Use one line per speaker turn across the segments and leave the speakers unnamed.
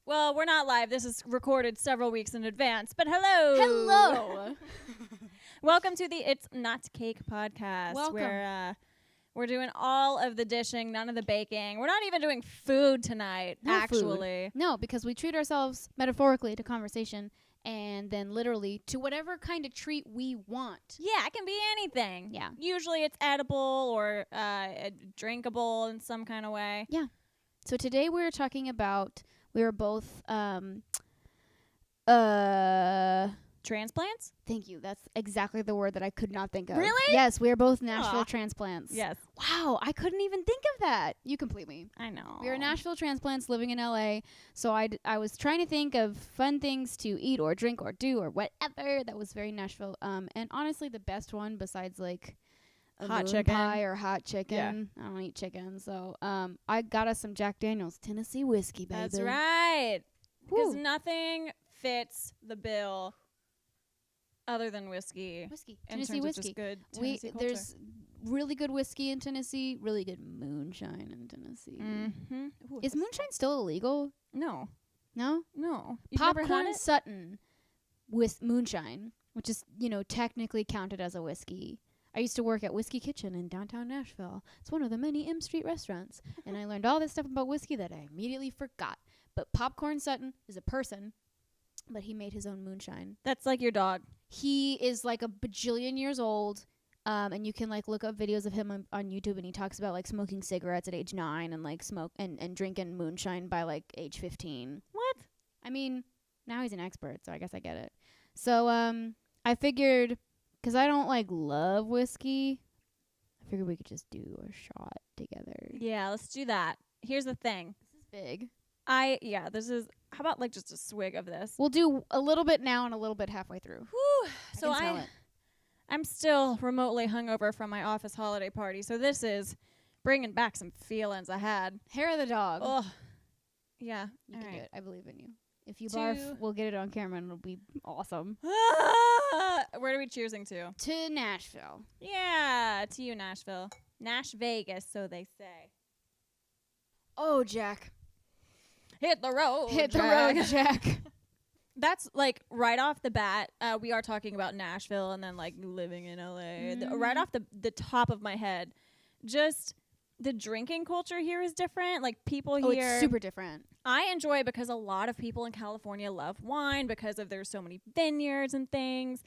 Well, we're not live. This is recorded several weeks in advance. But hello.
Hello.
Welcome to the It's Not Cake podcast.
Welcome.
Where we're doing all of the dishing, none of the baking. We're not even doing food tonight,
No
actually.
food. No, because we treat ourselves metaphorically to conversation and then literally to whatever kind of treat we want.
Yeah, it can be anything.
Yeah.
Usually it's edible or drinkable in some kind of way.
Yeah. So today we're talking about, we were both,
Transplants?
thank you. That's exactly the word that I could not think of.
Really?
Yes, we are both Nashville
Aw.
transplants.
Yes.
Wow, I couldn't even think of that. You complete me.
I know.
We are Nashville transplants living in LA, so I was trying to think of fun things to eat or drink or do or whatever that was very Nashville. And honestly, the best one besides like a
Hot
moon
chicken.
pie or hot chicken. I don't eat chicken, so I got us some Jack Daniel's Tennessee whiskey, baby.
That's right. Because
Woo.
nothing fits the bill other than whiskey.
Whiskey,
In
Tennessee
terms
whiskey.
of just good Tennessee culture.
There's really good whiskey in Tennessee, really good moonshine in Tennessee.
Mm-hmm. Ooh,
Is moonshine still illegal?
No.
No.
No. You've never had
Popcorn
it?
Sutton with moonshine, which is, technically counted as a whiskey. I used to work at Whiskey Kitchen in downtown Nashville. It's one of the many M Street restaurants. And I learned all this stuff about whiskey that I immediately forgot. But Popcorn Sutton is a person, but he made his own moonshine.
That's like your dog.
He is like a bajillion years old. And you can look up videos of him on YouTube, and he talks about smoking cigarettes at age 9 and smoke and drinking moonshine by age 15.
What?
I mean, now he's an expert, so I guess I get it. So I figured, because I don't love whiskey, I figured we could just do a shot together.
Yeah, let's do that. Here's the thing.
This is big.
This is, how about just a swig of this?
We'll do a little bit now and a little bit halfway through.
Whew. So
I can smell it.
I'm still remotely hungover from my office holiday party, so this is bringing back some feelings I had.
Hair of the dog.
Ugh. Yeah.
You
all
can
right.
do it. I believe in you. If you
Two.
barf, we'll get it on camera and it'll be awesome.
Where are we choosing to?
To Nashville.
Yeah, to you, Nashville. Nash Vegas, so they say.
Oh, Jack.
Hit the road.
Hit the
Jack.
road, Jack.
That's right off the bat. We are talking about Nashville and then living in LA. Right off the top of my head, just the drinking culture here is different. People here,
It's super different.
I enjoy because a lot of people in California love wine because of there's so many vineyards and things.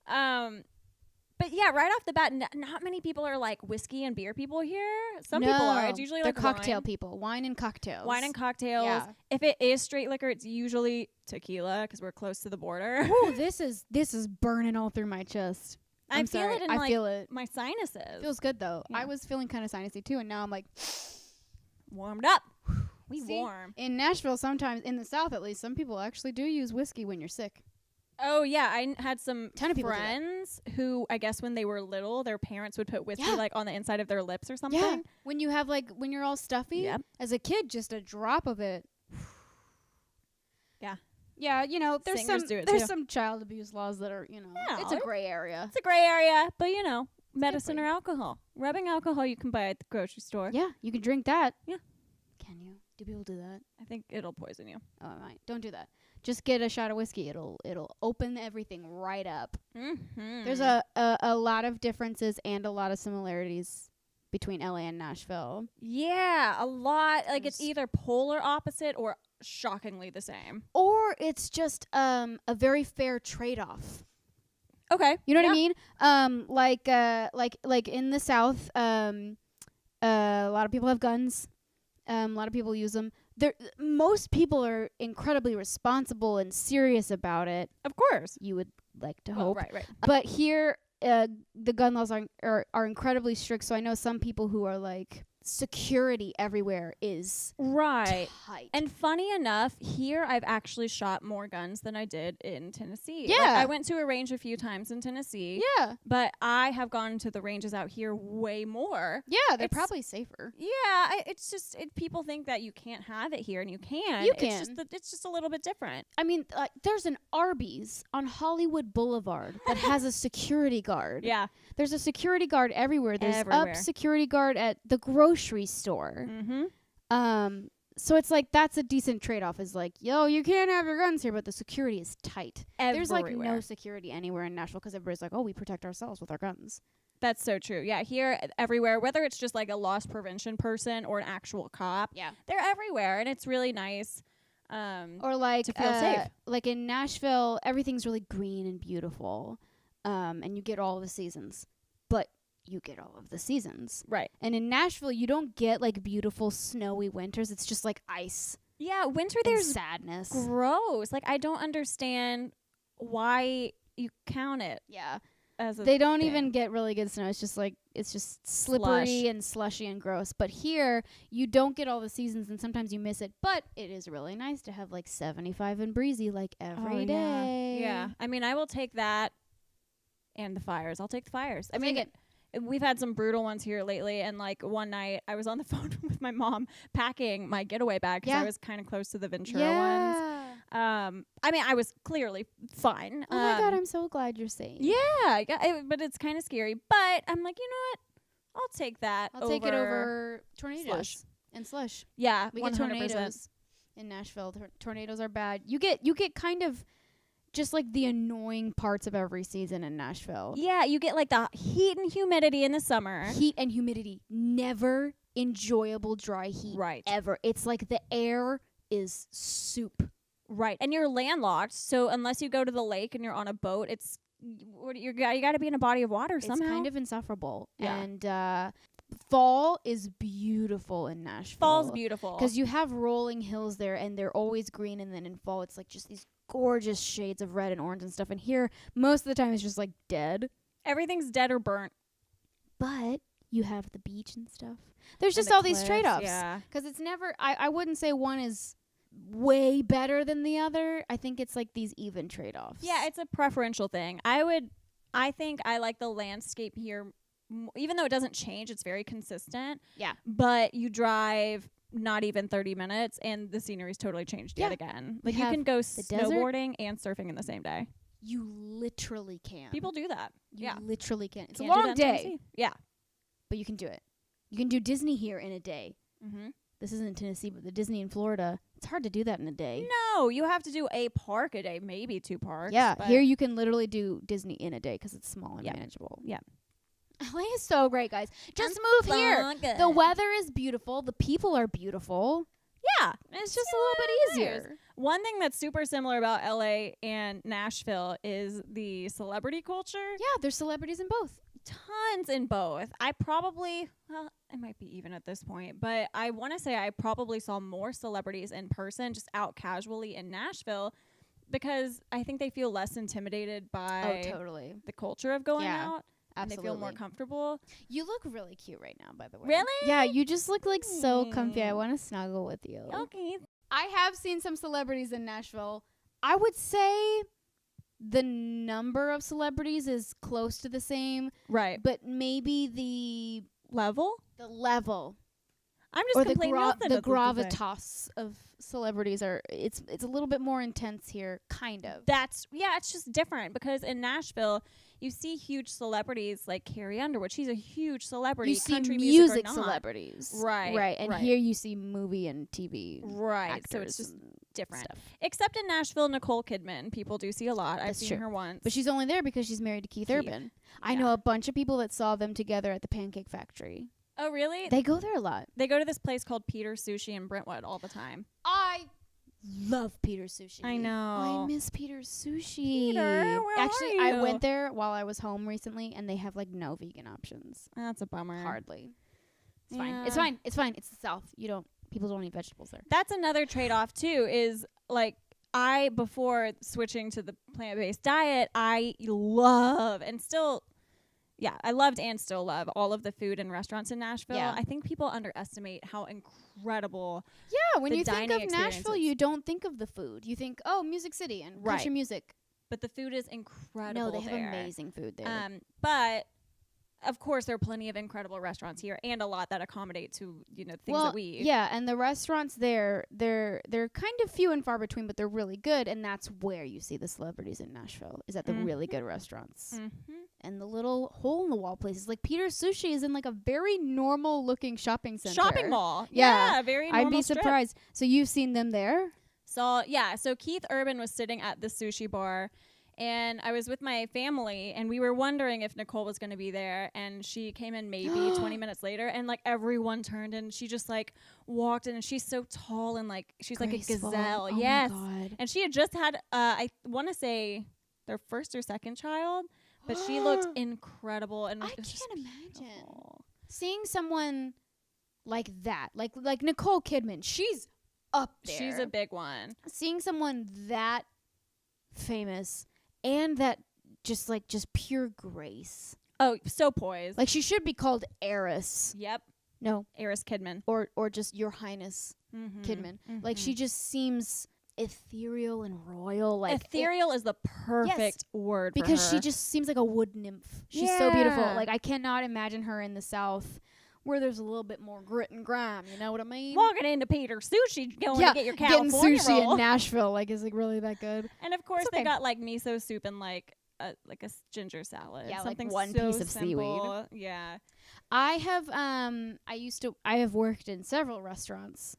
But yeah, right off the bat, not many people are whiskey and beer people here. Some people are. It's usually
they're cocktail
wine.
people. Wine and cocktails.
Wine and cocktails.
Yeah.
If it is straight liquor, it's usually tequila because we're close to the border.
Ooh, this is burning all through my chest.
I feel
sorry.
it in
I feel it.
my sinuses.
Feels good though.
Yeah.
I was feeling kind of sinusy too, and now I'm
warmed up. We
See?
warm.
In Nashville, sometimes in the South at least, some people actually do use whiskey when you're sick.
Oh yeah, I had some
Ton of people do that.
friends who I guess when they were little, their parents would put whiskey
Yeah.
on the inside of their lips or something.
Yeah. When you have when you're all stuffy.
Yep.
As a kid, just a drop of it.
Yeah.
Yeah, there's
Singers do it
there's
too.
some child abuse laws that are, it's a gray area.
It's a gray area, but medicine
for
or
you.
alcohol. Rubbing alcohol you can buy at the grocery store.
Yeah, you can drink that.
Yeah.
Can you? Do people do that?
I think it'll poison you.
Oh, I might. Don't do that. Just get a shot of whiskey. It'll open everything right up.
Mm-hmm.
There's a lot of differences and a lot of similarities between LA and Nashville.
Yeah, a lot. It's
There's-
either polar opposite or shockingly the same.
Or it's just a very fair trade-off.
Okay.
You know what I mean? Like in the South, a lot of people have guns. A lot of people use them. Most people are incredibly responsible and serious about it.
Of course.
You would like to
Well,
hope.
right.
But here, the gun laws are incredibly strict. So I know some people who are security everywhere is
Right.
tight.
And funny enough, here I've actually shot more guns than I did in Tennessee.
Yeah.
I went to a range a few times in Tennessee.
yeah,
But I have gone to the ranges out here way more.
they're
It's-
probably safer.
Yeah, it's just people think that you can't have it here, and you can.
You
It's
can.
just that it's just a little bit different.
I mean, there's an Arby's on Hollywood Boulevard that has a security guard.
Yeah.
There's a security guard everywhere. There's
Everywhere.
up security guard at the grocery store.
Mm-hmm.
So it's like that's a decent trade-off. Is like, yo, you can't have your guns here, but the security is tight. There's like no security anywhere in Nashville because everybody's like, oh, we protect ourselves with our guns.
That's so true. Yeah, here, everywhere, whether it's just like a loss prevention person or an actual cop, they're everywhere, and it's really nice.
Or like
to feel safe.
Like in Nashville, everything's really green and beautiful, and you get all the seasons. But you get all of the seasons.
Right.
And in Nashville, you don't get like beautiful snowy winters. It's just like ice.
Yeah, winter there's
sadness.
Gross. Like I don't understand why you count it.
Yeah.
As a
they don't
thing.
even get really good snow. It's just slippery and slushy and gross. But here, you don't get all the seasons and sometimes you miss it. But it is really nice to have like 75 and breezy like every day.
Yeah. I mean, I will take that and the fires. I'll take the fires. I mean, we've had some brutal ones here lately, and like one night I was on the phone with my mom packing my getaway bag because I was kind of close to the Ventura ones. I mean, I was clearly fine.
Oh my God, I'm so glad you're safe.
Yeah, but it's kind of scary. But I'm like, you know what? I'll take that.
I'll take it over tornadoes and slush.
Yeah,
we
100%.
get tornadoes in Nashville. Tornadoes are bad. You get kind of just like the annoying parts of every season in Nashville.
Yeah, you get like the heat and humidity in the summer.
Heat and humidity. Never enjoyable dry heat.
Right.
Ever. It's like the air is soup.
Right. And you're landlocked, so unless you go to the lake and you're on a boat, you got to be in a body of water somehow.
It's kind of insufferable.
Yeah.
And fall is beautiful in Nashville.
Fall's beautiful.
Because you have rolling hills there, and they're always green, and then in fall it's like just these gorgeous shades of red and orange and stuff. And here, most of the time, it's just like dead.
Everything's dead or burnt.
But you have the beach and stuff. There's just all these trade-offs.
Yeah.
Because it's never, I wouldn't say one is way better than the other. I think it's like these even trade-offs.
Yeah, it's a preferential thing. I think I like the landscape here, even though it doesn't change, it's very consistent.
Yeah.
But you drive not even 30 minutes and the scenery's totally changed yet again. Like you can go snowboarding and surfing in the same day.
You literally can.
People do that.
You literally can. It's a
Can't do
long
that in
day.
Tennessee. Yeah.
But you can do it. You can do Disney here in a day.
Mm-hmm.
This isn't Tennessee, but the Disney in Florida, it's hard to do that in a day.
No, you have to do a park a day, maybe 2 parks.
Yeah, here you can literally do Disney in a day because it's small and manageable.
Yeah.
LA is so great, guys. Just move here.
Good.
The weather is beautiful. The people are beautiful.
Yeah.
It's just a little bit easier.
One thing that's super similar about LA and Nashville is the celebrity culture.
Yeah, there's celebrities in both.
Tons in both. I might be even at this point, but I want to say I probably saw more celebrities in person just out casually in Nashville because I think they feel less intimidated by the culture of going out.
Absolutely.
And they feel more comfortable.
You look really cute right now, by the way.
Really?
Yeah, you just look like so comfy. I want to snuggle with you.
Okay.
I have seen some celebrities in Nashville. I would say the number of celebrities is close to the same.
Right.
But maybe the
level?
The level.
I'm just completely
the gravitas of celebrities it's a little bit more intense here, kind of.
It's just different because in Nashville you see huge celebrities like Carrie Underwood. She's a huge celebrity.
You see
country
music
or not.
celebrities.
Right.
And here you see movie and TV actors.
So it's just different. Stuff. Except in Nashville, Nicole Kidman, people do see a lot. I've seen her once.
But she's only there because she's married to Keith Urban. I know a bunch of people that saw them together at the Pancake Factory.
Oh, really?
They go there a lot.
They go to this place called Peter's Sushi in Brentwood all the time.
I love Peter's Sushi.
I know.
I miss Peter's Sushi.
Peter, where
Actually,
are you?
I went there while I was home recently, and they have like no vegan options.
That's a bummer.
Hardly. It's fine. It's fine. It's fine. It's the South. People don't eat vegetables there.
That's another trade-off too. Is like before switching to the plant-based diet, I love and still. Yeah, I loved and still love all of the food and restaurants in Nashville. Yeah. I think people underestimate how incredible.
Yeah, when you think of Nashville, you don't think of the food. You think, oh, Music City and country music.
But the food is incredible.
No, they have amazing food there.
But of course, there are plenty of incredible restaurants here, and a lot that accommodate to things that we eat.
Yeah, and the restaurants there, they're kind of few and far between, but they're really good, and that's where you see the celebrities in Nashville. Is at the really good restaurants.
Mm-hmm.
and the little hole in the wall places. Like Peter's Sushi is in like a very normal looking shopping center.
Shopping mall.
Yeah.
Very normal
I'd be
strip.
surprised. So you've seen them there?
So Keith Urban was sitting at the sushi bar, and I was with my family, and we were wondering if Nicole was going to be there, and she came in maybe 20 minutes later, and like everyone turned, and she just like walked in, and she's so tall, and like she's
Graceful.
like a gazelle.
Oh
Yes.
my God.
And she had just had I want to say their first or second child, but she looked incredible, and
I
it was just
can't imagine
beautiful.
seeing someone like that, like Nicole Kidman. She's up there.
She's a big one.
Seeing someone that famous and that just pure grace.
Oh, so poised.
Like she should be called Heiress.
Yep.
No,
Eris Kidman.
or just Your Highness Kidman. Like she just seems ethereal and royal. Like
ethereal is the perfect word for
because
her.
she just seems like a wood nymph. She's so beautiful. Like I cannot imagine her in the South where there's a little bit more grit and grime. You know what I mean?
walking into Peter's Sushi, going to get your
getting
California
sushi
roll.
in Nashville. Like is like really that good?
And of course,
It's
they
okay.
got like miso soup and like a ginger salad.
Yeah, like
something
one
so
piece of
simple. Yeah.
I have worked in several restaurants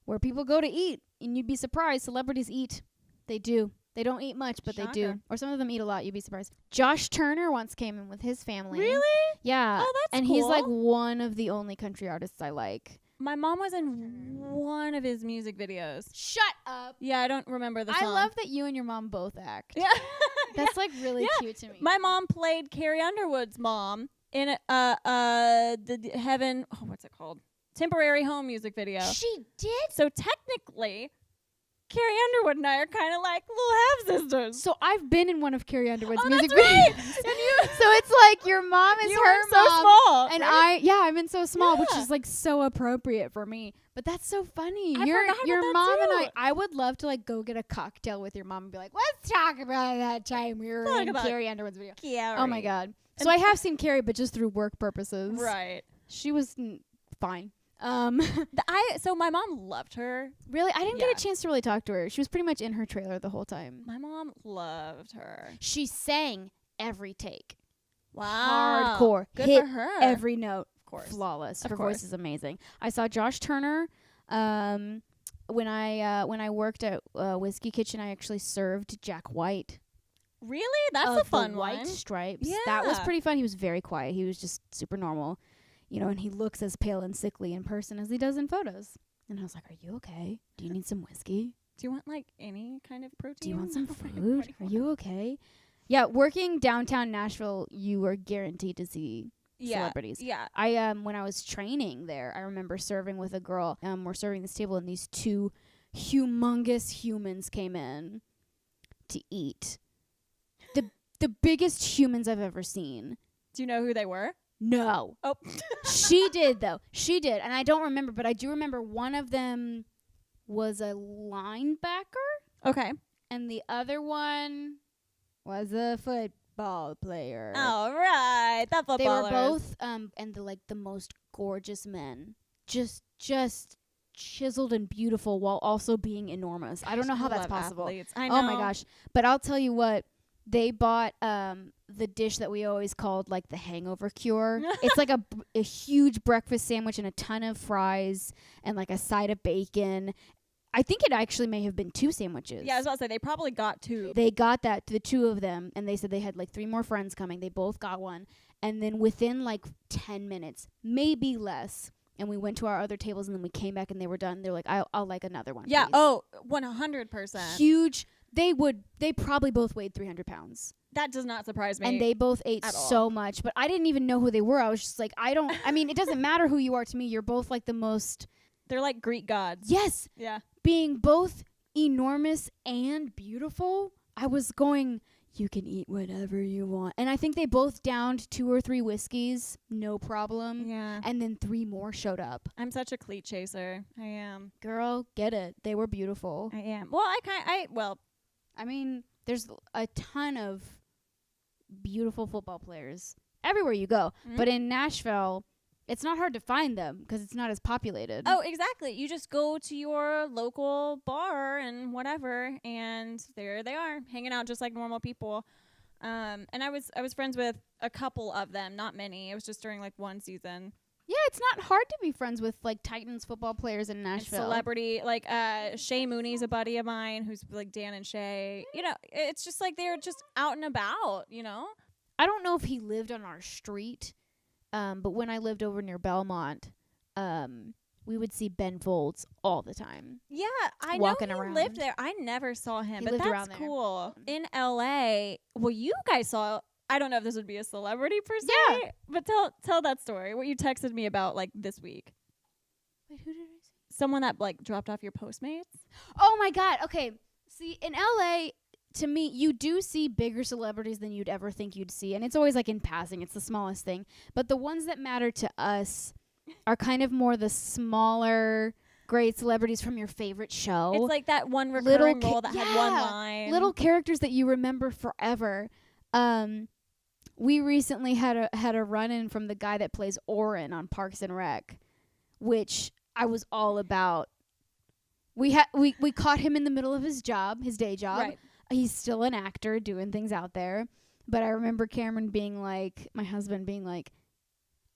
where people go to eat, and you'd be surprised. Celebrities eat. They do. They don't eat much, but they do.
Shocker.
Or some of them eat a lot. You'd be surprised. Josh Turner once came in with his family.
Really?
Yeah.
Oh, that's
and
cool.
he's like one of the only country artists I like.
My mom was in one of his music videos.
Shut up.
Yeah, I don't remember the song.
I love that you and your mom both act.
Yeah.
That's like really
Yeah.
cute to me.
My mom played Carrie Underwood's mom in the Heaven. Oh, what's it called? Temporary Home music video.
She did?
So technically, Carrie Underwood and I are kind of like little half sisters.
So I've been in one of Carrie Underwood's
Oh,
music
that's right.
videos.
And you,
So it's like your mom is
you
her
were so
mom.
small,
And
right?
I've been so small, which
Yeah.
is like so appropriate for me. But that's so funny.
I
your
forgot about
your
that
mom
too.
and I would love to like go get a cocktail with your mom and be like, let's talk about that time we were
Talk
in
about
Carrie Underwood's video.
Carrie.
Oh my God. So I have seen Carrie, but just through work purposes.
Right.
She was fine.
So my mom loved her.
Really, I didn't
Yeah.
get a chance to really talk to her. She was pretty much in her trailer the whole time.
My mom loved her.
She sang every take.
Wow.
Hardcore.
Good
Hit
for her.
every note.
Of course.
Flawless.
Of
Her
course.
voice is amazing. I saw Josh Turner when I worked at Whiskey Kitchen. I actually served Jack White.
Really? That's
of
a fun
the White
one.
Stripes. That was
Yeah.
pretty fun. He was very quiet. He was just super normal, and he looks as pale and sickly in person as he does in photos. And I was like, "Are you okay? Do you need some whiskey?
Do you want like any kind of protein?
Do you want some
What do
food? Are you okay?" Yeah, working downtown Nashville, you are guaranteed to see celebrities.
Yeah.
I when I was training there, I remember serving with a girl. We're serving this table, and these two humongous humans came in to eat. The biggest humans I've ever seen.
Do you know who they were?
No.
Oh.
She did, though. She did. And I don't remember, but I do remember one of them was a linebacker,
Okay.
and the other one was a football player.
All right. That footballers.
They were both and the most gorgeous men. Just chiseled and beautiful while also being enormous. I don't know how that's
love
possible.
athletes. I know.
Oh my gosh. But I'll tell you what, they bought the dish that we always called like the hangover cure. It's like a huge breakfast sandwich and a ton of fries and like a side of bacon. I think it actually may have been 2 sandwiches.
Yeah, I was about to say they probably got 2.
They got the 2 of them, and they said they had like 3 more friends coming. They both got one. And then within like 10 minutes, maybe less, and we went to our other tables, and then we came back and they were done. They're like, I'll like another one.
Yeah.
Please.
Oh, 100%.
Huge. They probably both weighed 300 pounds.
That does not surprise me.
And they both ate
at
so
all.
much. But I didn't even know who they were. I was just like, I mean, it doesn't matter who you are to me. You're both like the most.
They're like Greek gods.
Yes.
Yeah.
Being both enormous and beautiful. I was going, you can eat whatever you want. And I think they both downed 2 or 3 whiskeys. No problem.
Yeah.
And then 3 more showed up.
I'm such a cleat chaser. I am.
Girl, get it. They were beautiful.
I am. Well,
I mean, there's a ton of beautiful football players everywhere you go.
Mhm.
But in Nashville, it's not hard to find them because it's not as populated.
Oh, exactly. You just go to your local bar and whatever, and there they are, hanging out just like normal people. And I was friends with a couple of them, not many. It was just during like one season.
Yeah, it's not hard to be friends with like Titans football players in Nashville.
And celebrity, like Shay Mooney's a buddy of mine who's like Dan and Shay. You know, it's just like they're just out and about, you know?
I don't know if he lived on our street, but when I lived over near Belmont, we would see Ben Folds all the time.
Yeah, I
walking
know he
around.
lived there. I never saw him,
He
but
lived
that's
around there.
cool. In LA, well, you guys saw, I don't know if this would be a celebrity per se,
Yeah.
but tell that story. What you texted me about like this week.
Wait, who did I see?
Someone that like dropped off your Postmates.
Oh my God. Okay. See, in LA, to me, you do see bigger celebrities than you'd ever think you'd see. And it's always like in passing. It's the smallest thing. But the ones that matter to us are kind of more the smaller, great celebrities from your favorite show.
It's like that one
Little
recurring role that had one
yeah,
line.
little characters that you remember forever. We recently had a run-in from the guy that plays Oren on Parks and Rec, which I was all about. We caught him in the middle of his day job.
Right.
He's still an actor doing things out there. But I remember Cameron being like, my husband being like,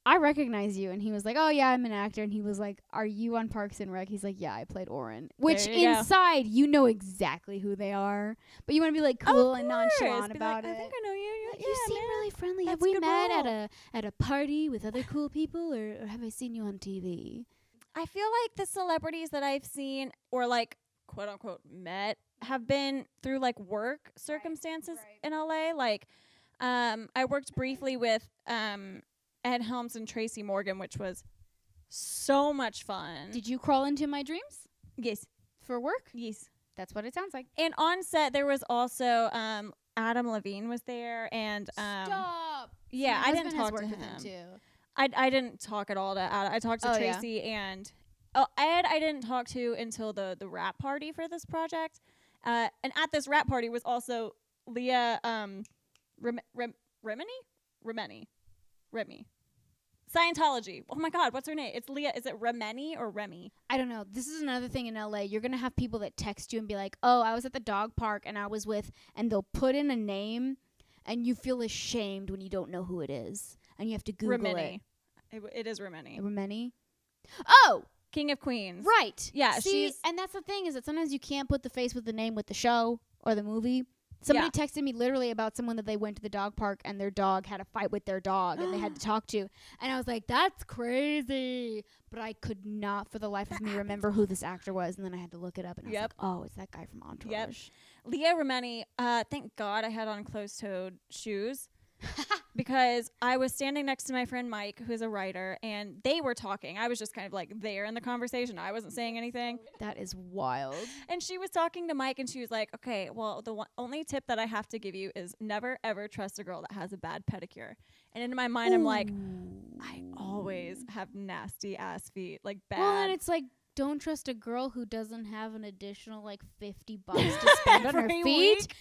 I recognize you. And he was like, oh, yeah, I'm an actor. And he was like, are you on Parks and Rec? He's like, yeah, I played Oren. Which inside, you know exactly who they are. But you want to be like cool and nonchalant about it.
I think I know you.
You seem really friendly. Have
That's
we
good
met
role.
at a party with other cool people, or have I seen you on TV?
I feel like the celebrities that I've seen or like quote unquote met have been through like work circumstances in LA. Like I worked briefly with Ed Helms and Tracy Morgan, which was so much fun.
Did you crawl into my dreams
Yes.
for work?
Yes.
That's what it sounds like.
And on set there was also Adam Levine was there and
Stop.
yeah,
My
I didn't
husband has
talk to
worked with
him.
too.
I didn't talk at all to Adam. I talked to
Oh, yeah.
Tracy and Ed I didn't talk to until the wrap party for this project. And at this wrap party was also Leah Remy. Scientology. Oh my God, what's her name? It's Leah. Is it Remeni or Remy?
I don't know. This is another thing in LA. You're going to have people that text you and be like, oh, I was at the dog park and I was with, and they'll put in a name and you feel ashamed when you don't know who it is. And you have to Google
Remeni. It is Remeni.
Remeni? Oh!
King of Queens.
Right.
Yeah,
See, and that's the thing is that sometimes you can't put the face with the name with the show or the movie. Somebody texted me literally about someone that they went to the dog park and their dog had a fight with their dog and they had to talk to. And I was like, that's crazy. But I could not for the life of me remember who this actor was. And then I had to look it up and I was like, oh, it's that guy from Entourage.
Yep. Leah Remeni, thank God I had on closed-toed shoes. Because I was standing next to my friend Mike, who's a writer, and they were talking. I was just kind of like there in the conversation. I wasn't saying anything.
That is wild.
And she was talking to Mike, and she was like, okay, well, the only tip that I have to give you is never, ever trust a girl that has a bad pedicure. And in my mind, I'm like, I always have nasty-ass feet, like bad.
Well, then it's like, don't trust a girl who doesn't have an additional like $50 to spend on her
Every
feet.
week.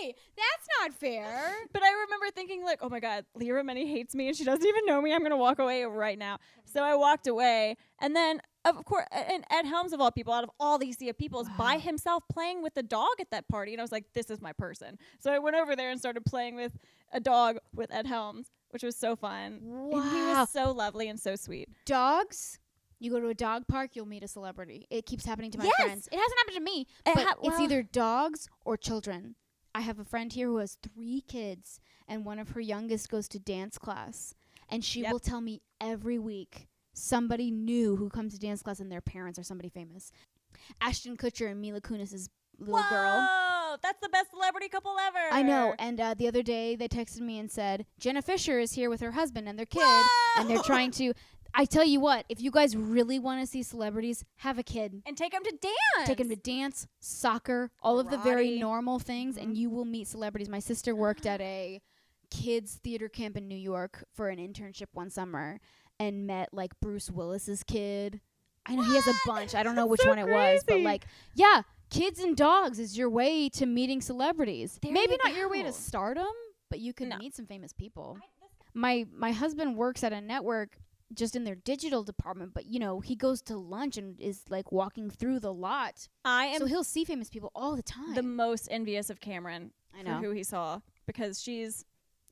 Hey, that's not fair.
But I remember thinking like, oh my God, Leah Remeni hates me and she doesn't even know me. I'm going to walk away right now. So I walked away. And then, of course, and Ed Helms of all people, out of all these sea of people, is by himself playing with the dog at that party. And I was like, this is my person. So I went over there and started playing with a dog with Ed Helms, which was so fun.
Wow.
And he was so lovely and so sweet.
Dogs. You go to a dog park, you'll meet a celebrity. It keeps happening to my
Yes.
friends. It hasn't happened to me, but it's either dogs or children. I have a friend here who has 3 kids, and one of her youngest goes to dance class. And she will tell me every week somebody new who comes to dance class and their parents are somebody famous. Ashton Kutcher and Mila Kunis' little girl.
Whoa, that's the best celebrity couple ever.
I know. And the other day they texted me and said, Jenna Fisher is here with her husband and their kid.
Whoa.
And they're trying to... I tell you what, if you guys really want to see celebrities, have a kid.
And take them to dance.
Take them to dance, soccer, all of the very
Karate.
normal things, and you will meet celebrities. My sister worked at a kids theater camp in New York for an internship one summer and met, like, Bruce Willis's kid. I know he has a bunch. I don't know which
so
one it was, but,
crazy.
like, yeah, kids and dogs is your way to meeting celebrities.
There
Maybe
you
not your way to
go.
stardom, but you can
No.
meet some famous people. My husband works at a network just in their digital department, but, you know, he goes to lunch and is, like, walking through the lot.
I am
So he'll see famous people all the time.
the most envious of Cameron
I know.
for who he saw. because she's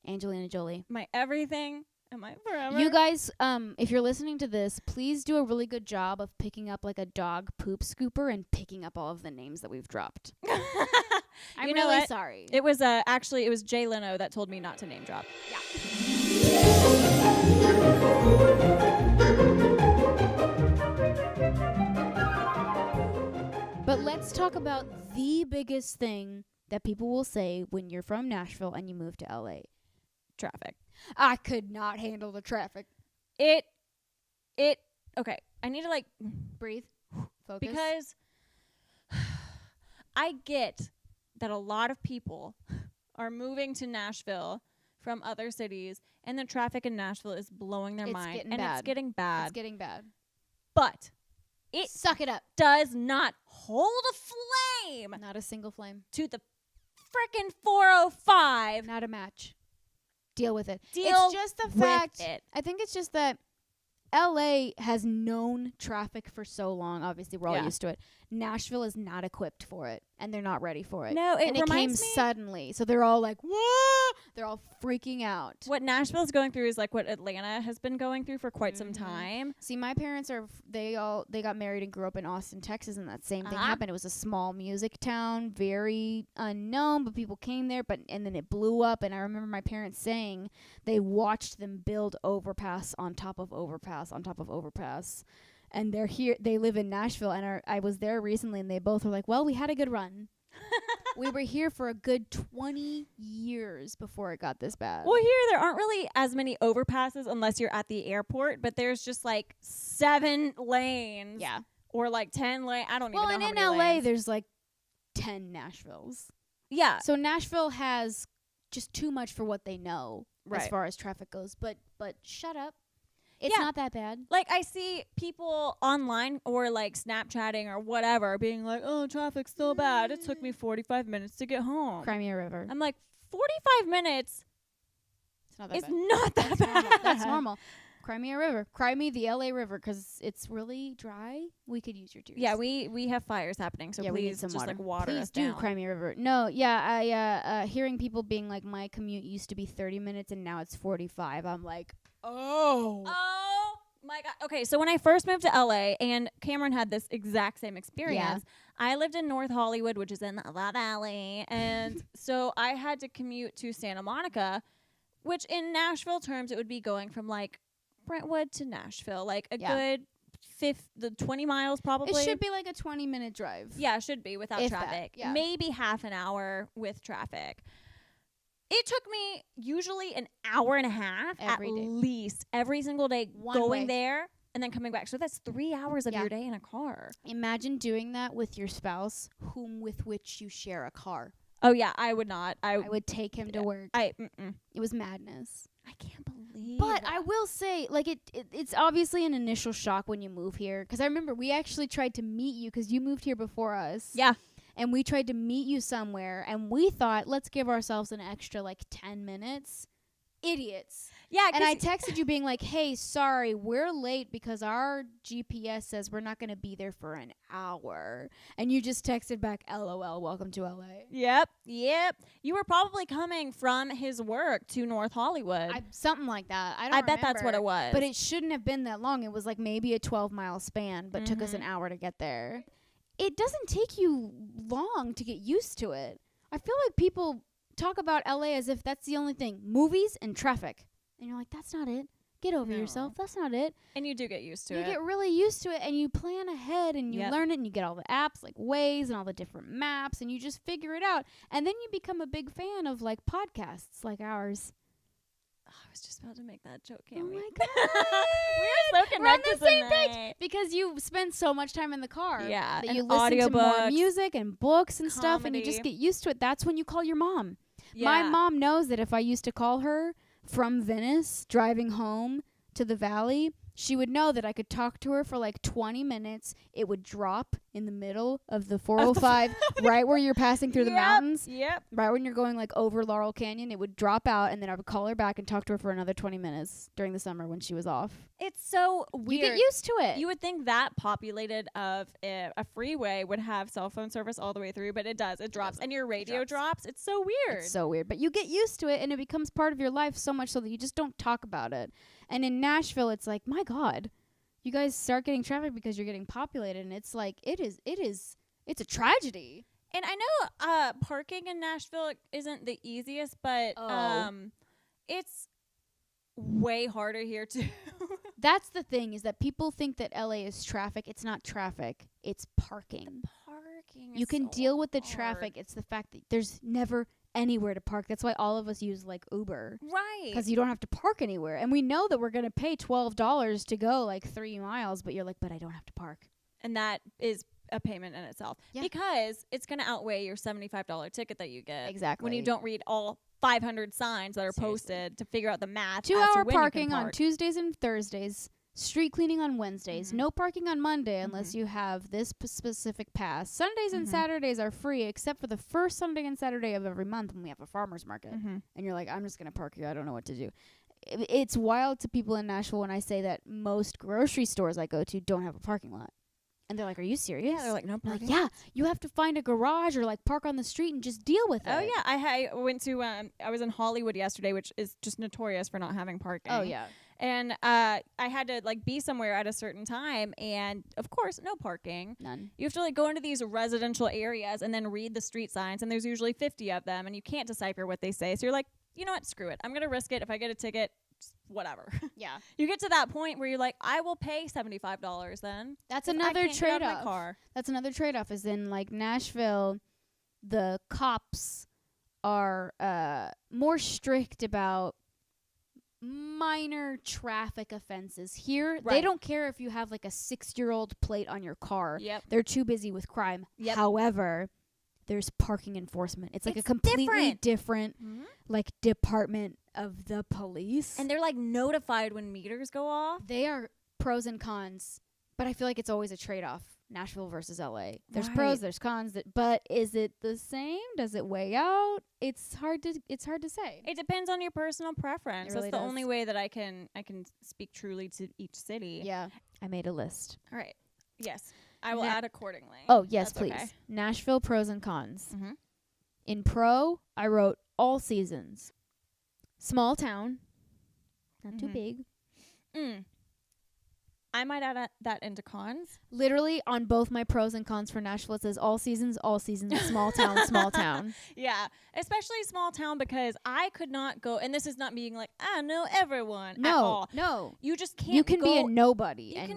Angelina Jolie.
my everything and my forever.
You guys, if you're listening to this, please do a really good job of picking up like a dog poop scooper and picking up all of the names that we've dropped. I'm
You know
really
what?
sorry.
It was actually it was Jay Leno that told me not to name drop.
But let's talk about the biggest thing that people will say when you're from Nashville and you move to LA.
Traffic.
I could not handle the traffic.
It okay. I need to like
Breathe. Focus.
because I get that a lot of people are moving to Nashville from other cities and the traffic in Nashville is blowing their
It's
mind
getting
and
bad.
it's getting bad.
It's getting bad.
But it
Suck it up.
does not hold a flame
Not a single flame.
to the frickin' 405.
Not a match. Deal with it.
Deal
it's just the
with
fact.
it.
I think it's just that LA has known traffic for so long. Obviously, we're all
Yeah.
used to it. Nashville is not equipped for it, and they're not ready for it.
No, it
and it came
reminds me
suddenly, so they're all like, "Whoa!" They're all freaking out.
what Nashville's going through is like what Atlanta has been going through for quite some
Mhm.
time.
See, my parents are they got married and grew up in Austin, Texas, and that same thing
Uh-huh.
happened. It was a small music town, very unknown, but people came there. And then it blew up. And I remember my parents saying they watched them build overpass on top of overpass on top of overpass. And they're here. They live in Nashville, and I was there recently, and they both were like, "Well, we had a good run. We were here for a good 20 years before it got this bad."
Well, here there aren't really as many overpasses unless you're at the airport, but there's just like 7 lanes.
Yeah.
Or like 10 lanes. I don't
Well,
even
and
know how
in
many
LA,
lanes.
there's like 10 Nashvilles.
Yeah.
So Nashville has just too much for what they know as
Right.
far as traffic goes. But shut up. It's
Yeah.
not that bad.
Like I see people online or like Snapchatting or whatever being like, "Oh, traffic's so bad. It took me 45 minutes to get home."
Cry me a river.
I'm like, 45 minutes
It's not that
is
bad.
not that
That's
bad.
normal. That's normal. Cry me a river. Cry me the LA river because it's really dry. We could use your tears.
Yeah, we have fires happening, so
yeah,
please
we need some
just
water.
like water
Please
us
do
down.
cry me a river. No, yeah, I hearing people being like, my commute used to be 30 minutes and now it's 45. I'm like, oh.
Oh my god. Okay, so when I first moved to LA and Cameron had this exact same experience, I lived in North Hollywood, which is in the Valley, and so I had to commute to Santa Monica, which in Nashville terms it would be going from like Brentwood to Nashville, like a
Yeah.
good 20 miles probably.
It should be like a 20-minute drive.
Yeah, it should be without
If that,
traffic.
yeah.
Maybe half an hour with traffic. It took me usually an hour and a half
Every
at
day.
least every single day
One
going
way.
there and then coming back. So that's 3 hours of
Yeah.
your day in a car.
Imagine doing that with your spouse, with which you share a car.
Oh yeah, I would not.
I would take him to work.
Mm-mm.
It was madness.
I can't believe.
But
that.
I will say, like, it's obviously an initial shock when you move here. Because I remember we actually tried to meet you because you moved here before us.
Yeah.
And we tried to meet you somewhere. And we thought, let's give ourselves an extra, like, 10 minutes. Idiots.
Yeah,
And I texted you being like, hey, sorry, we're late because our GPS says we're not going to be there for an hour. And you just texted back, LOL, welcome to LA.
Yep. You were probably coming from his work to North Hollywood.
Something like that. I don't
I bet that's what
remember.
it was.
But it shouldn't have been that long. It was like maybe a 12-mile span, but took us an hour to get there. It doesn't take you long to get used to it. I feel like people talk about LA as if that's the only thing. Movies and traffic. And you're like, that's not it. Get over
No.
yourself. That's not it.
And you do get used to
You
it.
get really used to it and you plan ahead and you
Yep.
learn it and you get all the apps like Waze and all the different maps and you just figure it out. And then you become a big fan of like podcasts like ours.
I was just about to make that joke,
Oh
Cammy.
my God.
We're so
We're on
connected
the same
tonight.
page because you spend so much time in the car.
Yeah,
that
and
you listen to more
audiobooks,
music and books and stuff, and you just
comedy.
get used to it. That's when you call your mom. My
Yeah.
mom knows that if I used to call her from Venice, driving home to the Valley, she would know that I could talk to her for like 20 minutes. It would drop in the middle of the 405, right where you're passing through the mountains.
Yep.
Right when you're going like over Laurel Canyon, it would drop out, and then I would call her back and talk to her for another 20 minutes during the summer when she was off.
It's so weird.
You get used to it.
You would think that populated of a freeway would have cell phone service all the way through, but it does. It drops. And your radio drops. It's so weird.
It's so weird. But you get used to it, and it becomes part of your life so much so that you just don't talk about it. And in Nashville, it's like, my God, you guys start getting traffic because you're getting populated, and it's like, it's a tragedy.
And I know parking in Nashville isn't the easiest, but it's way harder here too.
That's the thing, is that people think that LA is traffic. It's not traffic. It's parking.
Parking.
You can deal with the traffic. It's the fact that there's never anywhere to park. That's why all of us use like Uber.
Right.
Because you don't have to park anywhere. And we know that we're going to pay $12 to go like 3 miles, but you're like, but I don't have to park.
And that is a payment in itself. Yeah. Because it's going to outweigh your $75 ticket that you get.
Exactly.
When you don't read all 500 signs that are posted to figure out the math.
2-hour parking on Tuesdays and Thursdays. Street cleaning on Wednesdays. No parking on Monday unless you have this specific pass. Sundays and Saturdays are free except for the first Sunday and Saturday of every month when we have a farmer's market. And you're like, I'm just going to park here. I don't know what to do. It's wild to people in Nashville when I say that most grocery stores I go to don't have a parking lot. And they're like, are you serious?
Yeah, they're like, no parking.
Like, yeah, you have to find a garage or like park on the street and just deal with it.
Oh, yeah. I went to, I was in Hollywood yesterday, which is just notorious for not having parking.
Oh, yeah.
And I had to like be somewhere at a certain time, and of course, no parking.
None.
You have to like go into these residential areas and then read the street signs, and there's usually 50 of them, and you can't decipher what they say. So you're like, you know what? Screw it. I'm gonna risk it. If I get a ticket, just whatever.
Yeah.
You get to that point where you're like, I will pay $75 then.
That's another trade-off.
Car.
That's another trade-off. Is in like Nashville, the cops are more strict about minor traffic offenses. Here, they don't care if you have like a 6-year-old plate on your car.
Yep.
They're too busy with crime.
Yep.
However, there's parking enforcement. It's like a completely different like department of the police.
And they're like notified when meters go off.
They are pros and cons, but I feel like it's always a trade-off. Nashville versus LA. There's pros, there's cons, but is it the same? Does it weigh out? It's hard to say.
It depends on your personal preference.
Really
That's the only way that I can speak truly to each city.
Yeah. I made a list.
All right. Yes. I will add accordingly.
Oh, yes,
That's
please.
Okay.
Nashville pros and cons. In pro, I wrote all seasons. Small town. Not too big.
I might add that into cons.
Literally on both my pros and cons for Nashville, it says all seasons, small town, small town.
Yeah, especially small town, because I could not go, and this is not being like, I know everyone at all.
No.
You just can't
You can be a nobody.
Yeah.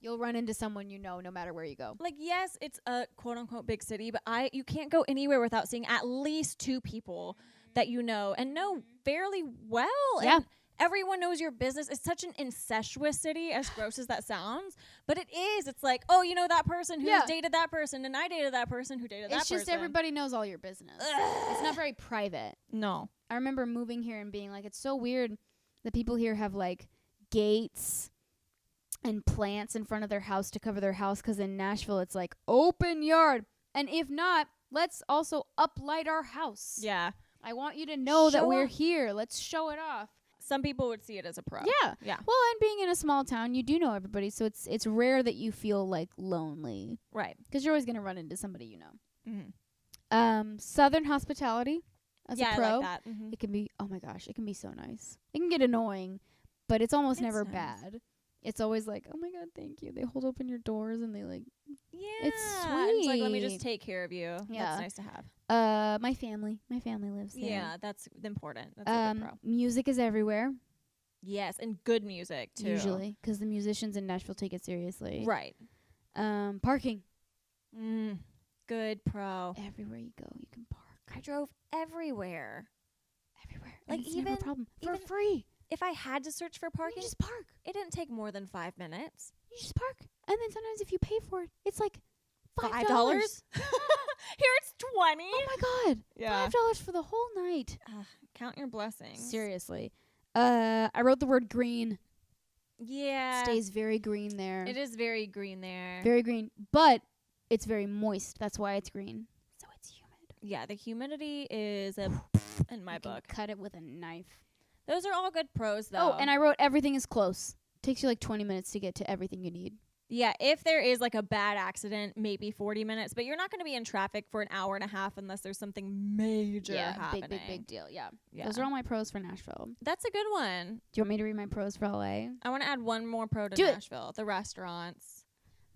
You'll run into someone you know no matter where you go.
Like, yes, it's a quote-unquote big city, but you can't go anywhere without seeing at least 2 people that you know and know fairly well.
Yeah.
And everyone knows your business. It's such an incestuous city, as gross as that sounds. But it is. It's like, oh, you know that person who's dated that person, and I dated that person who dated that person.
It's just everybody knows all your business. It's not very private.
No.
I remember moving here and being like, it's so weird that people here have, like, gates and plants in front of their house to cover their house, because in Nashville, it's like, open yard. And if not, let's also uplight our house.
Yeah.
I want you to know that we're here. Let's show it off.
Some people would see it as a pro.
Yeah. Well, and being in a small town, you do know everybody, so it's rare that you feel like lonely.
Right.
Because you're always going to run into somebody you know. Southern hospitality as a pro.
I like that.
It can be, oh my gosh, it can be so nice. It can get annoying, but it's almost never bad. It's always like, oh my God, thank you. They hold open your doors and they like, it's sweet.
It's like, let me just take care of you.
Yeah.
That's nice to have.
My family lives there.
Yeah, that's important. That's a good pro.
Music is everywhere.
Yes, and good music too.
Usually, because the musicians in Nashville take it seriously.
Right.
Parking.
Good pro.
Everywhere you go, you can park.
I drove everywhere.
Like,
Like,
it's never a problem. For free.
If I had to search for parking,
You just park.
it didn't take more than 5 minutes.
You just park. And then sometimes if you pay for it, it's like $5.
Here it's 20.
Oh my God.
Yeah.
$5 for the whole night.
Count your blessings.
Seriously. I wrote the word green.
Yeah.
Stays very green there.
It is very green there.
Very green, but it's very moist. That's why it's green. So it's humid.
Yeah, the humidity is in my
You can
book.
cut it with a knife.
Those are all good pros, though.
Oh, and I wrote everything is close. Takes you like 20 minutes to get to everything you need.
Yeah, if there is like a bad accident, maybe 40 minutes, but you're not going to be in traffic for an hour and a half unless there's something major happening.
Big deal. Yeah.
Yeah.
Those are all my pros for Nashville.
That's a good one.
Do you want me to read my pros for LA?
I want to add one more pro to
Do it.
Nashville. The restaurants.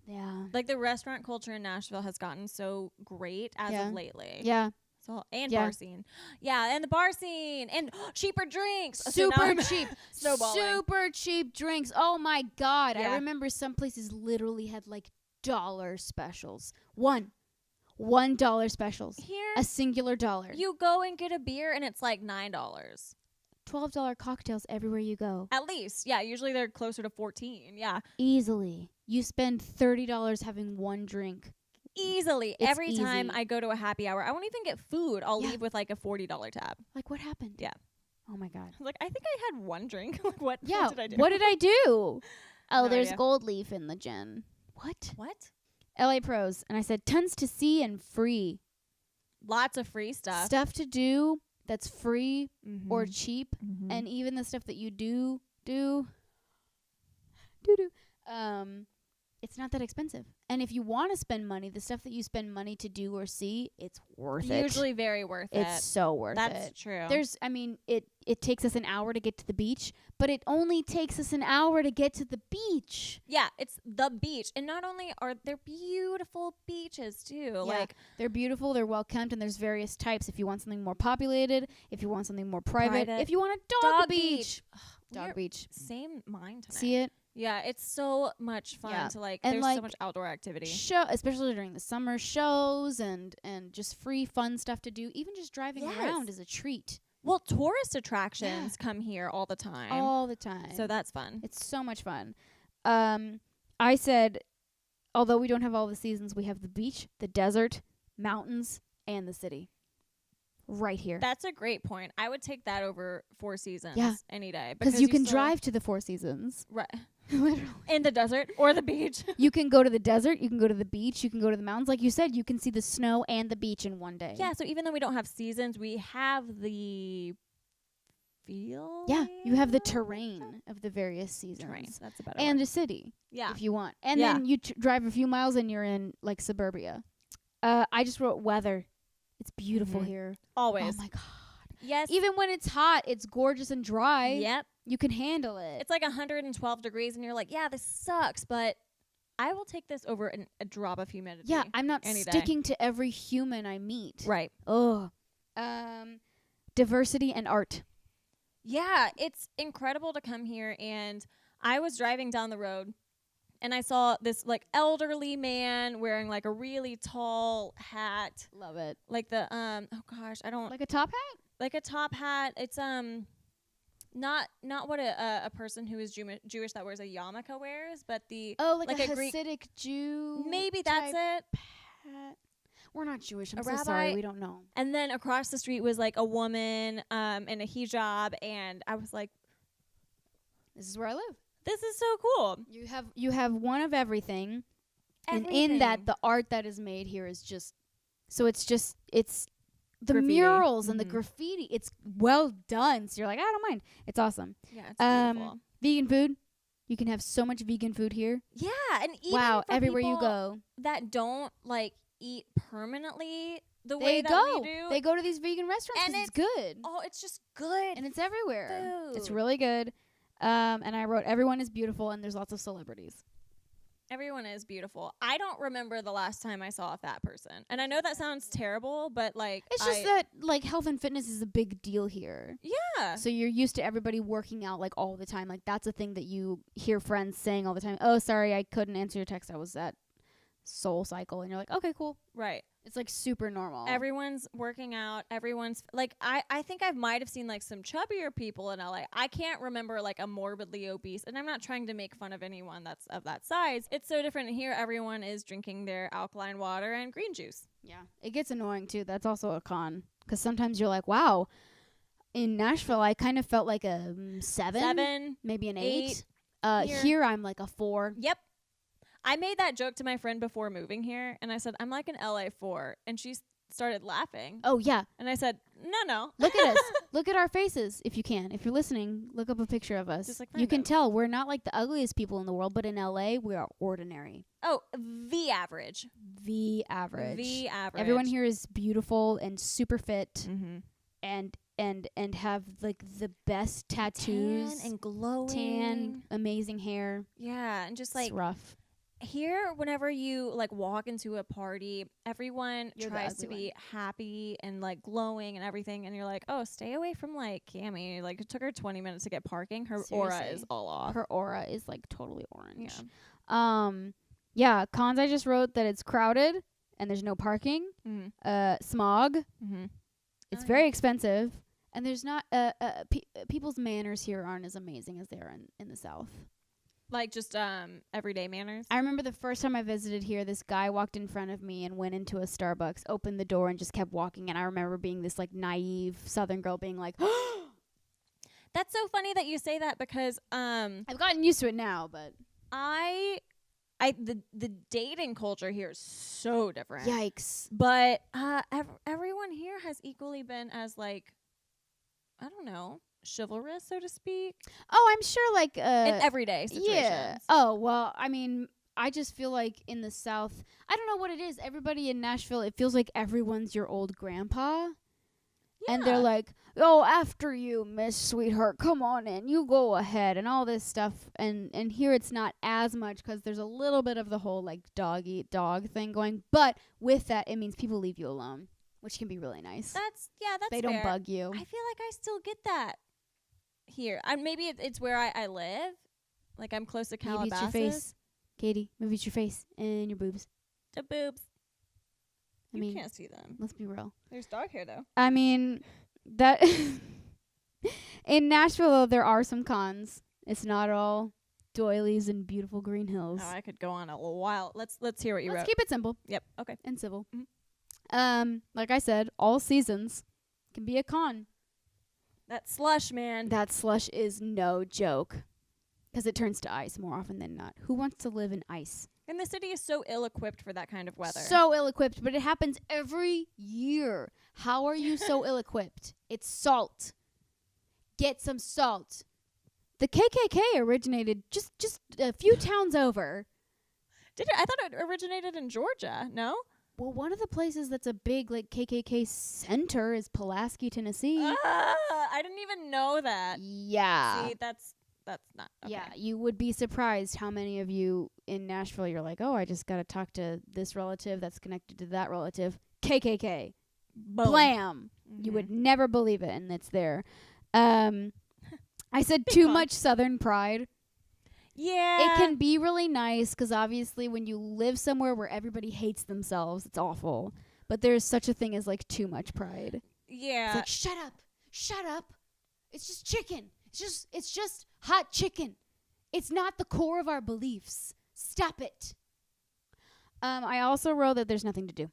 Yeah.
Like the restaurant culture in Nashville has gotten so great as of lately.
Yeah.
So, and
Yeah.
bar scene. Yeah, and the bar scene. And cheaper drinks.
Super cheap.
Snowballing.
Super cheap drinks. Oh my God.
Yeah.
I remember some places literally had like dollar specials. $1 specials.
Here,
A singular dollar.
you go and get a beer and it's like $9.
$12 cocktails everywhere you go.
At least. Yeah, usually they're closer to 14. Yeah.
Easily. You spend $30 having one drink.
Easily.
It's
Every time
easy.
I go to a happy hour, I won't even get food. I'll
Yeah.
leave with like a $40 tab.
Like, what happened?
Yeah.
Oh my God.
I was like, I think I had one drink. Like, what
Yeah.
did I do?
What did I do? Oh,
No
there's
idea.
gold leaf in the gin. What?
What?
LA pros. And I said tons to see and free.
Lots of free stuff.
Stuff to do that's free
Mhm.
or cheap.
Mhm.
And even the stuff that you do, it's not that expensive. And if you want to spend money, the stuff that you spend money to do or see, it's worth it.
Usually very worth it.
It's so worth
That's
it.
true.
It takes us an hour to get to the beach, but it only takes us an hour to get to the beach.
Yeah, it's the beach. And not only are there beautiful beaches too. Like
They're beautiful, they're well kept, and there's various types. If you want something more populated, if you want something more private, if you want a dog beach. Dog beach.
Same mind tonight.
See it?
Yeah, it's so much fun
Yeah.
to like.
And,
There's
like,
so much outdoor activity.
Especially during the summer, shows and just free fun stuff to do. Even just driving
Yes.
around is a treat.
Well, tourist attractions come here all the time.
All the time.
So that's fun.
It's so much fun. I said, although we don't have all the seasons, we have the beach, the desert, mountains, and the city. Right here.
That's a great point. I would take that over Four Seasons any day.
Because you can drive to the Four Seasons.
Right.
Literally.
In the desert or the beach.
You can go to the desert, you can go to the beach, you can go to the mountains. Like you said, you can see the snow and the beach in one day.
Yeah, so even though we don't have seasons, we have the feel.
Yeah, you have the terrain of the various seasons.
Terrain. That's a better
And
word.
a city,
Yeah.
if you want. And
Yeah.
then you drive a few miles and you're in, like, suburbia. I just wrote weather. It's beautiful
Mhm.
here.
Always.
Oh, my God.
Yes.
Even when it's hot, it's gorgeous and dry.
Yep.
You can handle it.
It's like 112 degrees and you're like, yeah, this sucks, but I will take this over a drop of humidity.
Yeah, I'm not
any day.
sticking to every human I meet.
Right.
Oh. Diversity and art.
Yeah, it's incredible to come here. And I was driving down the road and I saw this like elderly man wearing like a really tall hat.
Love it.
Like the oh gosh, I don't
Like a top hat?
like a top hat. It's not what a person who is Jewish that wears a yarmulke wears, but the
Oh, like
a
a
Greek-
Hasidic Jew.
maybe that's
type
it.
hat. We're not Jewish. I'm
A
so
rabbi-
sorry. We don't know.
And then across the street was like a woman in a hijab, and I was like,
This is where I live.
this is so cool.
You have one of everything. And in that, the art that is made here is just it's the
Graffiti.
murals and the
Mhm.
graffiti. It's well done. So you're like, I don't mind. It's awesome.
Yeah, it's beautiful.
Vegan food. You can have so much vegan food here.
Yeah, and even
Wow,
for
everywhere you
people
go.
that don't like eat permanently the
They
way that
go.
we do.
They go to these vegan restaurants
And
'cause it's good.
oh, it's just good.
And it's everywhere. It's
food.
really good. And I wrote, everyone is beautiful, and there's lots of celebrities.
Everyone is beautiful. I don't remember the last time I saw a fat person. And I know that sounds terrible, but like
It's just that, like, health and fitness is a big deal here.
yeah.
So you're used to everybody working out, like, all the time. Like, that's a thing that you hear friends saying all the time. Oh, sorry, I couldn't answer your text. I was at Soul Cycle. And you're like, okay, cool.
Right.
It's, like, super normal.
Everyone's working out. Everyone's like I think I might have seen like some chubbier people in LA. I can't remember like a morbidly obese, and I'm not trying to make fun of anyone that's of that size. It's so different here. Everyone is drinking their alkaline water and green juice.
Yeah. It gets annoying, too. That's also a con. Because sometimes you're like, wow, in Nashville, I kind of felt like a 7, maybe an 8. Here I'm like a 4.
Yep. I made that joke to my friend before moving here, and I said, I'm like an LA 4. And she started laughing.
Oh, yeah.
And I said, no.
Look at us. Look at our faces if you can. If you're listening, look up a picture of us.
Just like
you can
random.
tell we're not like the ugliest people in the world, but in LA, we are ordinary.
Oh, the average.
The average.
The average.
Everyone here is beautiful and super fit
Mm-hmm.
and have like the best tattoos.
Tan and glowing.
Tan, amazing hair.
Yeah, and just like
It's rough.
here, whenever you like walk into a party, everyone
You're the
tries
ugly
to be happy and like glowing and everything, and you're like, oh, stay away from like Cammie. Like it took her 20 minutes to get parking. Her aura
Seriously.
is all off.
Her aura is like totally orange.
Yeah.
Yeah, cons I just wrote that it's crowded and there's no parking.
Mm-hmm.
Smog.
Mm-hmm.
It's
Oh,
very
yeah.
expensive, and there's not people's manners here aren't as amazing as they are in the South.
Like just everyday manners.
I remember the first time I visited here, this guy walked in front of me and went into a Starbucks, opened the door, and just kept walking. And I remember being this like naive Southern girl, being like,
That's so funny that you say that because
I've gotten used to it now, but
the dating culture here is so different.
yikes.
But everyone here has equally been as like, I don't know, chivalrous, so to speak,
Oh, I'm sure like
in everyday situations.
yeah. Oh, well, I mean, I just feel like in the South, I don't know what it is. Everybody in Nashville, it feels like everyone's your old grandpa. And they're
Yeah.
like, oh, after you, Miss Sweetheart, come on in. You go ahead and all this stuff. And here it's not as much because there's a little bit of the whole like dog eat dog thing going. But with that, it means people leave you alone, which can be really nice.
That's
They don't
fair.
bug you.
I feel like I still get that here. Maybe it's where I live. Like I'm close to
Maybe
Calabasas.
it's your face. Katie, maybe it's your face and your boobs.
The boobs.
I
You
mean,
can't see them.
let's be real.
There's dog hair though.
I mean, that in Nashville, though, there are some cons. It's not all doilies and beautiful green hills.
Oh, I could go on a while. Let's hear what you
Let's
wrote.
keep it simple
Yep. Okay.
and civil.
Mhm.
Like I said, all seasons can be a con.
That slush, man.
That slush is no joke because it turns to ice more often than not. Who wants to live in ice?
And the city is so ill-equipped for that kind of weather.
So ill-equipped, but it happens every year. How are you so ill-equipped? It's salt. Get some salt. The KKK originated just a few towns over.
Did it? I thought it originated in Georgia. No.
Well, one of the places that's a big like KKK center is Pulaski, Tennessee.
I didn't even know that.
Yeah.
See, that's not. Okay.
Yeah, you would be surprised how many of you in Nashville you're like, "Oh, I just got to talk to this relative that's connected to that relative." KKK.
Boom.
Blam. You
Mhm.
would never believe it, and it's there. I said
Big
too
con.
much Southern pride.
Yeah.
It can be really nice because obviously when you live somewhere where everybody hates themselves, it's awful. But there's such a thing as like too much pride.
Yeah.
It's like shut up. It's just chicken. It's just hot chicken. It's not the core of our beliefs. Stop it. I also wrote that there's nothing to do.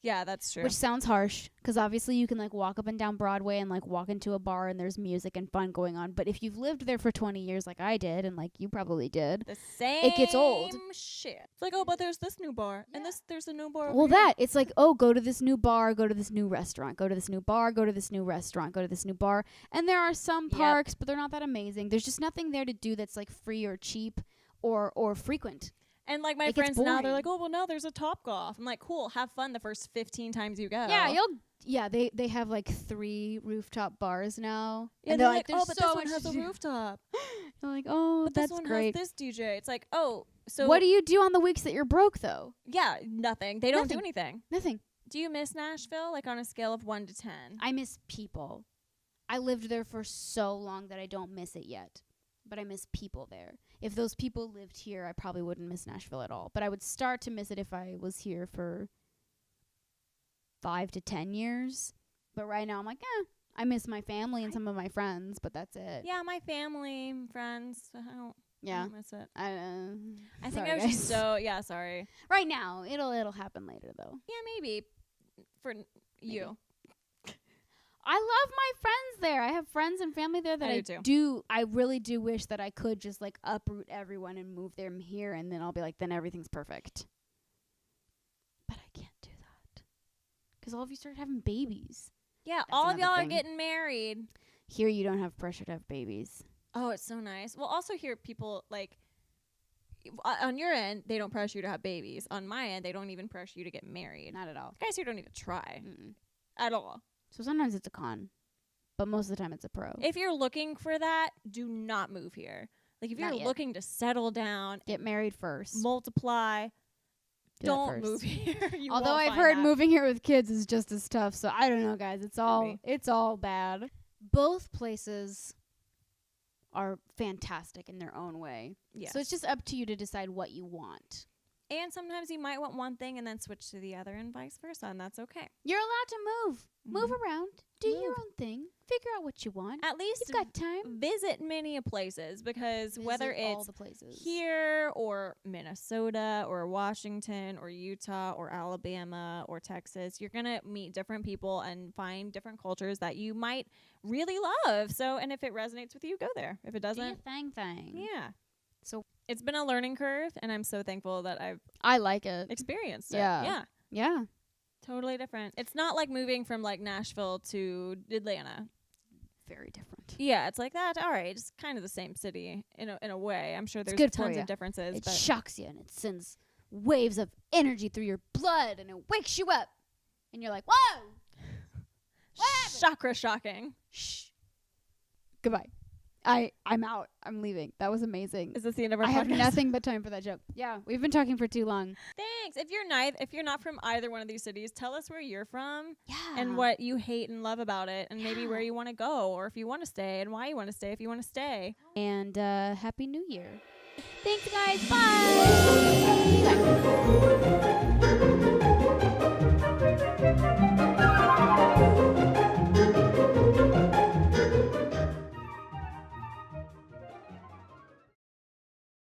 Yeah, that's true.
Which sounds harsh, because obviously you can like walk up and down Broadway and like walk into a bar and there's music and fun going on. But if you've lived there for 20 years like I did, and like you probably did,
the same
gets old.
shit. It's like, oh, but there's this new bar. And there's a new bar. over
well,
here.
it's like, oh, go to this new bar, go to this new restaurant, go to this new bar, go to this new restaurant, go to this new bar. And there are some
Yep.
parks, but they're not that amazing. There's just nothing there to do that's like free or cheap or frequent.
And like my
It gets
friends now, they're
boring.
like, oh, well, now there's a Top Golf. I'm like, cool, have fun the first 15 times you go.
Yeah, they have like 3 rooftop bars now.
Yeah,
and
they're
they're
like, oh,
"There's
but
so
this one
much
has
to
a
do."
rooftop.
They're like, oh,
But
that's
this one
great.
has this DJ. It's like, oh, so
What do you do on the weeks that you're broke, though?
yeah, nothing. They don't do
Nothing.
anything.
Nothing.
Do you miss Nashville? Like on a scale of 1 to 10?
I miss people. I lived there for so long that I don't miss it yet. But I miss people there. If those people lived here, I probably wouldn't miss Nashville at all. But I would start to miss it if I was here for 5 to 10 years. But right now, I'm like, I miss my family and some of my friends, but that's it.
Yeah, my family, friends. I don't
Yeah.
miss it.
I
I think
sorry,
I was just
guys.
sorry.
Right now, it'll happen later though.
Yeah, maybe for you.
I love my friends there. I have friends and family there that
I do too.
I really do wish that I could just like uproot everyone and move them here, and then I'll be like, then everything's perfect. But I can't do that because all of you started having babies.
Yeah,
That's
all of
another
y'all
thing.
are getting married.
Here, you don't have pressure to have babies.
Oh, it's so nice. Well, also here, people, like, on your end, they don't pressure you to have babies. On my end, they don't even pressure you to get married.
Not at all.
Guys here don't need to try
Mm-mm.
at all.
So sometimes it's a con, but most of the time it's a pro.
If you're looking for that, do not move here. Like, if you're
Not yet.
looking to settle down,
Get married first.
multiply,
Do that
don't
first.
move here. You
Although
won't
I've
find
heard
that.
moving here with kids is just as tough, so I don't know, guys. It's all bad. Both places are fantastic in their own way.
Yes.
So it's just up to you to decide what you want.
And sometimes you might want one thing and then switch to the other and vice versa, and that's okay.
You're allowed to move. Move
Mhm.
around. Do your
Move.
own thing. Figure out what you want.
At least
You've got time.
visit many places, because whether
Visit all
it's
the places.
here or Minnesota or Washington or Utah or Alabama or Texas, you're going to meet different people and find different cultures that you might really love. So, and if it resonates with you, go there. If it
Do your
doesn't,
thing.
yeah.
So
It's been a learning curve, and I'm so thankful that I've
I like it.
experienced it.
Yeah.
Yeah.
Yeah.
Totally different. It's not like moving from like Nashville to Atlanta.
Very different.
Yeah, it's like that. All right, it's kind of the same city in a way. I'm sure there's
good for
tons
ya.
of differences,
It
but
shocks you and it sends waves of energy through your blood and it wakes you up. And you're like, whoa! What happened?
chakra shocking.
Shh. Goodbye. I'm out. I'm leaving. That was amazing.
Is this the end of our
I
podcast?
have nothing but time for that joke. Yeah, we've been talking for too long.
Thanks. If you're not from either one of these cities, tell us where you're from
Yeah.
and what you hate and love about it, and maybe where
Yeah.
you want to go, or if you want to stay and why you want to stay if you want to stay.
And Happy New Year. Thanks, guys. Bye.